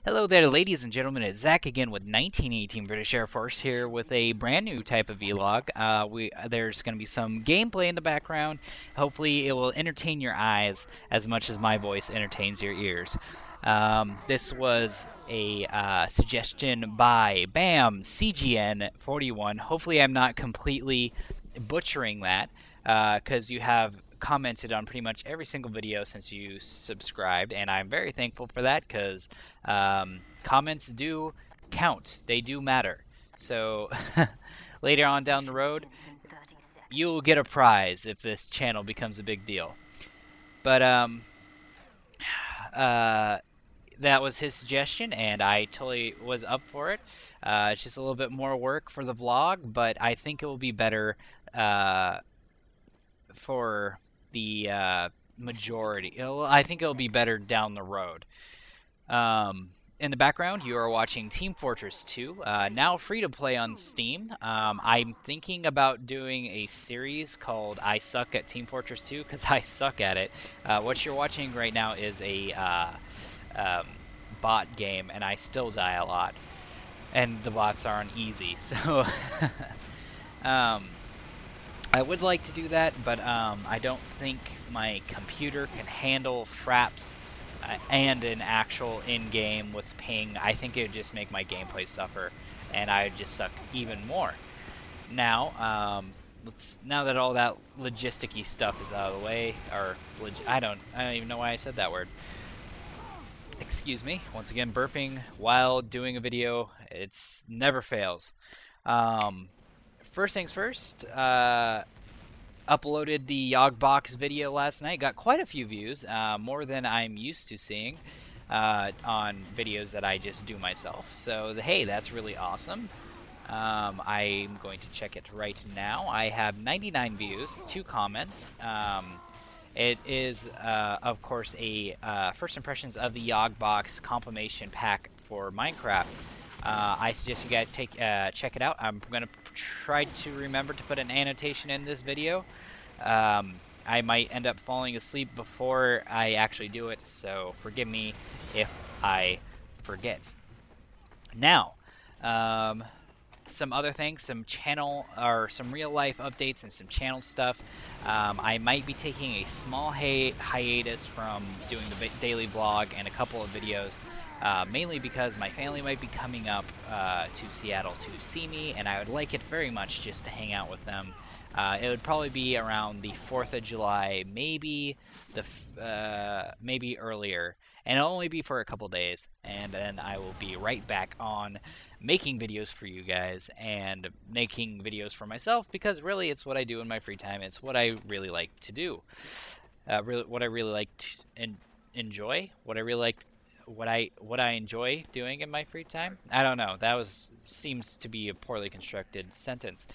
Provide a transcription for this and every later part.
Hello there, ladies and gentlemen. It's Zach again with 1918 British Air Force here with a brand new type of vlog. There's going to be some gameplay in the background. Hopefully, it will entertain your eyes as much as my voice entertains your ears. This was a suggestion by Bam CGN41. Hopefully, I'm not completely butchering that because you have commented on pretty much every single video since you subscribed, and I'm very thankful for that because comments do count. They do matter. So later on down the road, you'll get a prize if this channel becomes a big deal. But uh, that was his suggestion, and I totally was up for it. It's just a little bit more work for the vlog, but I think it will be better for the majority. I think it'll be better down the road. In the background, you are watching Team Fortress 2, now free to play on Steam. I'm thinking about doing a series called I Suck at Team Fortress 2 because I suck at it. What you're watching right now is a bot game, and I still die a lot. And the bots are on easy, so I would like to do that, but I don't think my computer can handle fraps and an actual in-game with ping. I think it would just make my gameplay suffer, and I would just suck even more. Now, now that all that logisticy stuff is out of the way, or I don't even know why I said that word. Excuse me. Once again, burping while doing a video, it's never fails. First things first, uploaded the Yogbox video last night. Got quite a few views, more than I'm used to seeing on videos that I just do myself. So, hey, that's really awesome. I'm going to check it right now. I have 99 views, 2 comments. It is, of course, a first impressions of the Yogbox compilation pack for Minecraft. I suggest you guys check it out. I'm going to try to remember to put an annotation in this video. I might end up falling asleep before I actually do it, so forgive me if I forget. Now, some other things, some channel or some real life updates and some channel stuff. I might be taking a small hiatus from doing the daily vlog and a couple of videos, mainly because my family might be coming up to Seattle to see me, and I would like it very much just to hang out with them. It would probably be around the 4th of July, maybe maybe earlier, and it'll only be for a couple days, and then I will be right back on making videos for you guys and making videos for myself, because really it's what I do in my free time. It's what I really like to do. What I really like to enjoy. What I really like. What I enjoy doing in my free time. I don't know. That seems to be a poorly constructed sentence.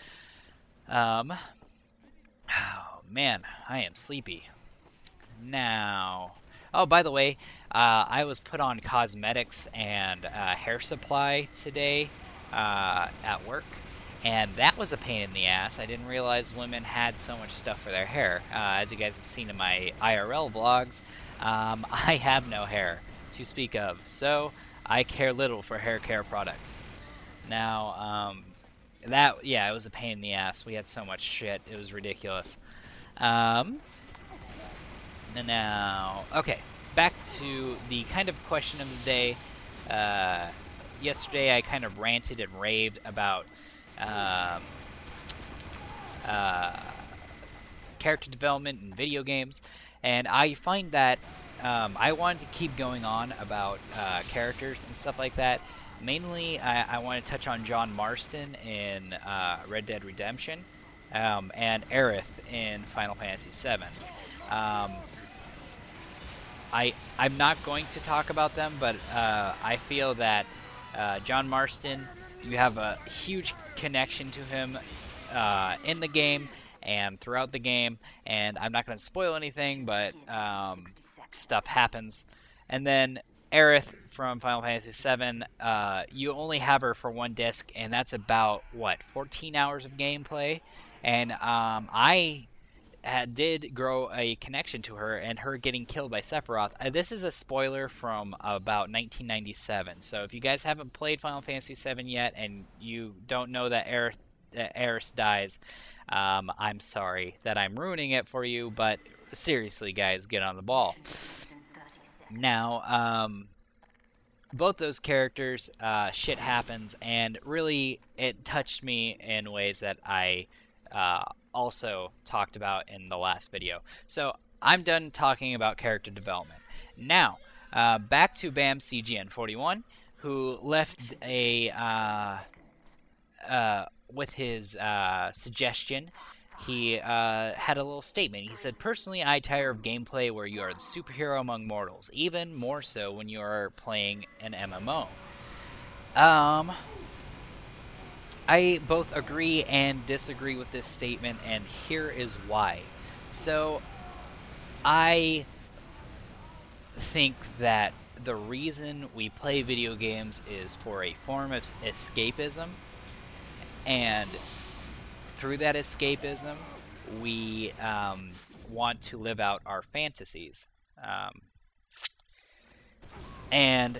Oh man, I am sleepy. Now, oh, by the way, I was put on cosmetics and hair supply today at work, and that was a pain in the ass. I didn't realize women had so much stuff for their hair. As you guys have seen in my IRL vlogs, I have no hair to speak of, so I care little for hair care products. Now, yeah, it was a pain in the ass. We had so much shit, it was ridiculous. Now, okay, back to the kind of question of the day. Yesterday I kind of ranted and raved about character development in video games, and I find that I wanted to keep going on about characters and stuff like that. Mainly, I want to touch on John Marston in Red Dead Redemption, and Aerith in Final Fantasy VII. I'm not going to talk about them, but I feel that John Marston, you have a huge connection to him in the game and throughout the game, and I'm not going to spoil anything, but stuff happens. And then Aerith from Final Fantasy VII, you only have her for one disc, and that's about, what, 14 hours of gameplay? And I did grow a connection to her, and her getting killed by Sephiroth. This is a spoiler from about 1997, so if you guys haven't played Final Fantasy VII yet and you don't know that Aeris dies, I'm sorry that I'm ruining it for you, but seriously, guys, get on the ball. Now, both those characters, shit happens, and really it touched me in ways that I also talked about in the last video. So I'm done talking about character development. Now, back to BAM CGN41, who left a with his suggestion. He had a little statement. He said, "Personally, I tire of gameplay where you are the superhero among mortals, even more so when you are playing an MMO." I both agree and disagree with this statement, and here is why. So, I think that the reason we play video games is for a form of escapism, and through that escapism, we want to live out our fantasies. And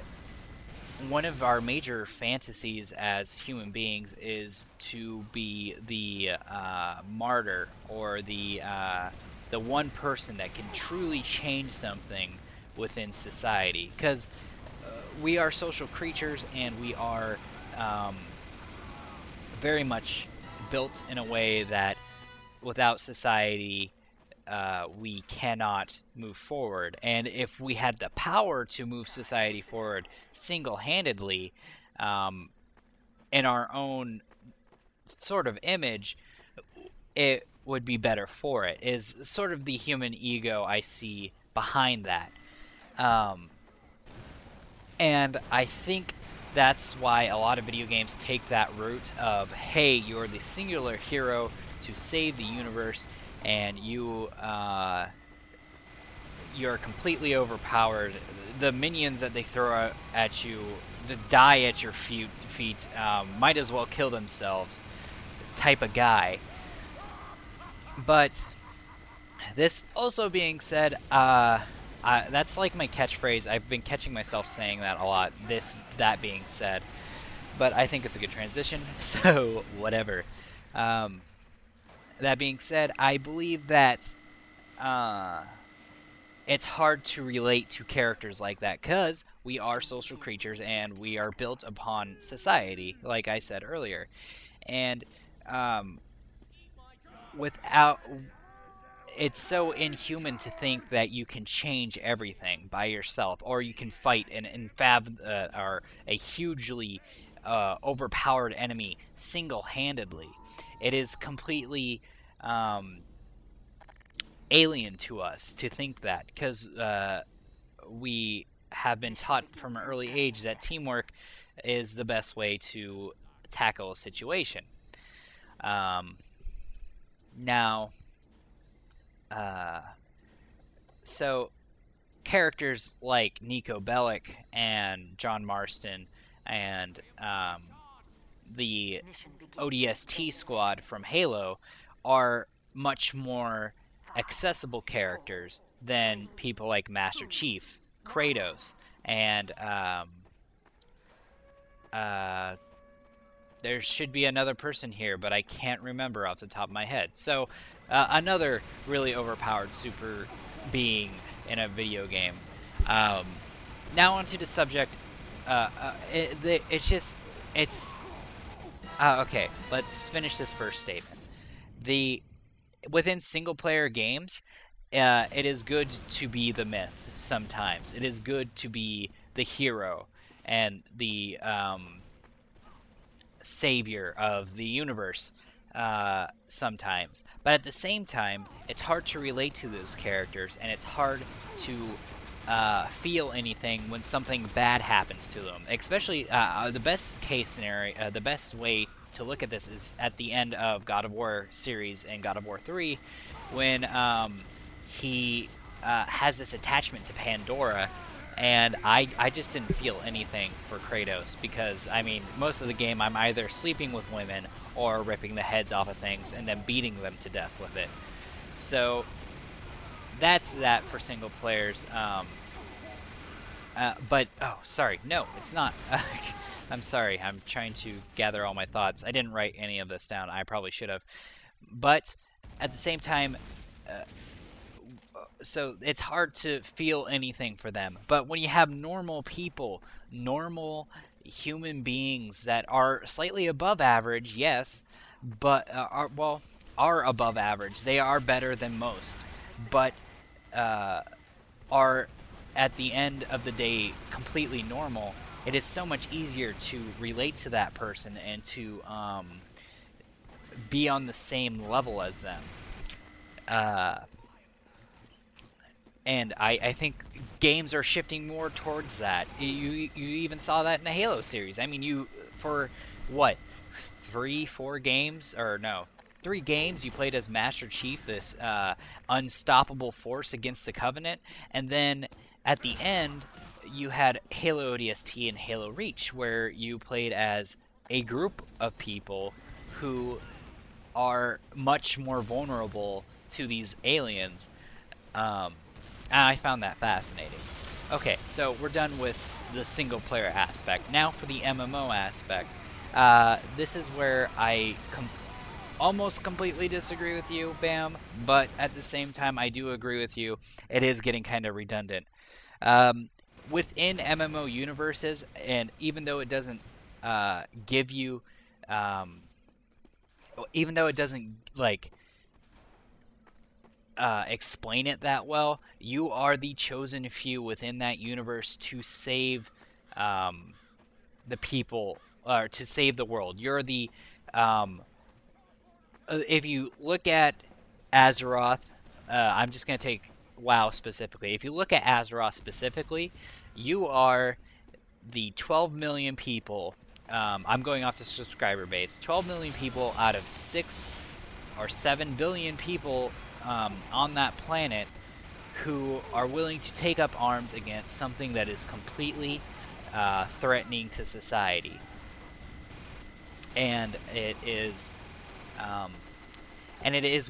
one of our major fantasies as human beings is to be the martyr, or the one person that can truly change something within society. Because we are social creatures, and we are very much built in a way that without society we cannot move forward. And if we had the power to move society forward single-handedly in our own sort of image, it would be better for it, is sort of the human ego I see behind that. And I think that's why a lot of video games take that route of, hey, you're the singular hero to save the universe, and you're completely overpowered. The minions that they throw at you to die at your feet might as well kill themselves type of guy. But this also being said, that's like my catchphrase. I've been catching myself saying that a lot, that being said. But I think it's a good transition, so whatever. That being said, I believe that it's hard to relate to characters like that, because we are social creatures and we are built upon society, like I said earlier. And it's so inhuman to think that you can change everything by yourself, or you can fight or a hugely overpowered enemy single-handedly. It is completely alien to us to think that, because we have been taught from an early age that teamwork is the best way to tackle a situation. So characters like Nico Bellic and John Marston and the ODST squad from Halo are much more accessible characters than people like Master Chief, Kratos, and there should be another person here, but I can't remember off the top of my head. So another really overpowered super being in a video game. Now onto the subject. Okay, let's finish this first statement. Within single-player games, it is good to be the myth sometimes. It is good to be the hero and the savior of the universe sometimes. But at the same time, it's hard to relate to those characters, and it's hard to feel anything when something bad happens to them. Especially the best case scenario, the best way to look at this is at the end of God of War series and God of War 3, when he has this attachment to Pandora, and I just didn't feel anything for Kratos, because, I mean, most of the game I'm either sleeping with women or ripping the heads off of things and then beating them to death with it. So that's that for single players. But, oh, sorry, no, it's not. I'm sorry, I'm trying to gather all my thoughts. I didn't write any of this down. I probably should have. But at the same time, so it's hard to feel anything for them. But when you have normal people, normal human beings that are slightly above average, yes, but are above average. They are better than most, but are at the end of the day completely normal. It is so much easier to relate to that person and to be on the same level as them. And I think games are shifting more towards that. You even saw that in the Halo series. I mean, for what, 3-4 games, or no, 3 games you played as Master Chief, this unstoppable force against the Covenant, and then at the end you had Halo ODST and Halo Reach, where you played as a group of people who are much more vulnerable to these aliens. I found that fascinating. Okay, so we're done with the single player aspect. Now for the MMO aspect. This is where I almost completely disagree with you, Bam, but at the same time I do agree with you. It is getting kind of redundant. Within MMO universes, and even though it doesn't give you, even though it doesn't, like, explain it that well, you are the chosen few within that universe to save the people, or to save the world. You're the if you look at Azeroth, I'm just going to take WoW specifically. If you look at Azeroth specifically, you are the 12 million people. I'm going off the subscriber base. 12 million people out of 6 or 7 billion people on that planet who are willing to take up arms against something that is completely threatening to society. And it is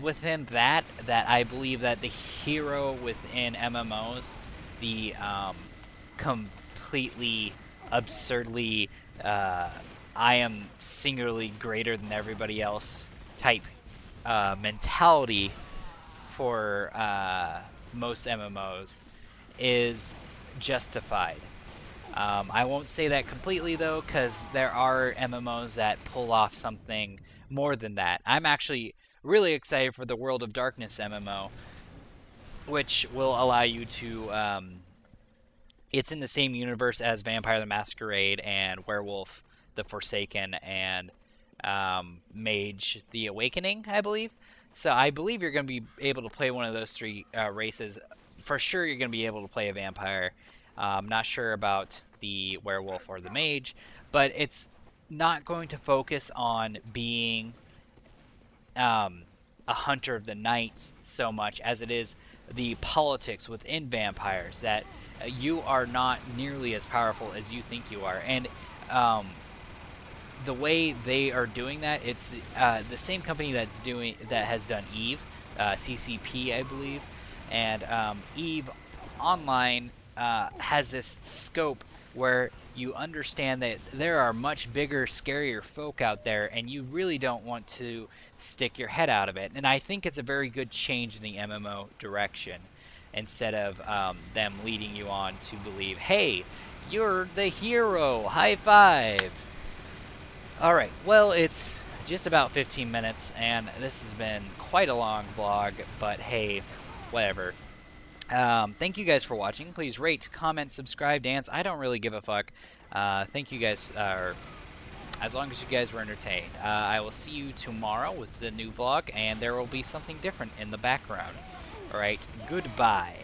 within that I believe that the hero within MMOs, the completely absurdly I am singularly greater than everybody else type mentality for most MMOs is justified. I won't say that completely though, because there are MMOs that pull off something more than that. I'm actually really excited for the World of Darkness MMO, which will allow you to it's in the same universe as Vampire the Masquerade and Werewolf the Forsaken and Mage the Awakening, I believe. So I believe you're going to be able to play one of those 3 races. For sure you're going to be able to play a vampire. I'm not sure about the werewolf or the mage, but it's not going to focus on being a hunter of the night so much as it is the politics within vampires, that you are not nearly as powerful as you think you are. And the way they are doing that, it's the same company that has done EVE, CCP, I believe, and EVE Online has this scope where you understand that there are much bigger, scarier folk out there, and you really don't want to stick your head out of it. And I think it's a very good change in the MMO direction, instead of them leading you on to believe, hey, you're the hero, high five. Alright, well, it's just about 15 minutes, and this has been quite a long vlog, but hey, whatever. Thank you guys for watching. Please rate, comment, subscribe, dance. I don't really give a fuck. Thank you guys, as long as you guys were entertained. I will see you tomorrow with the new vlog, and there will be something different in the background. Alright, goodbye.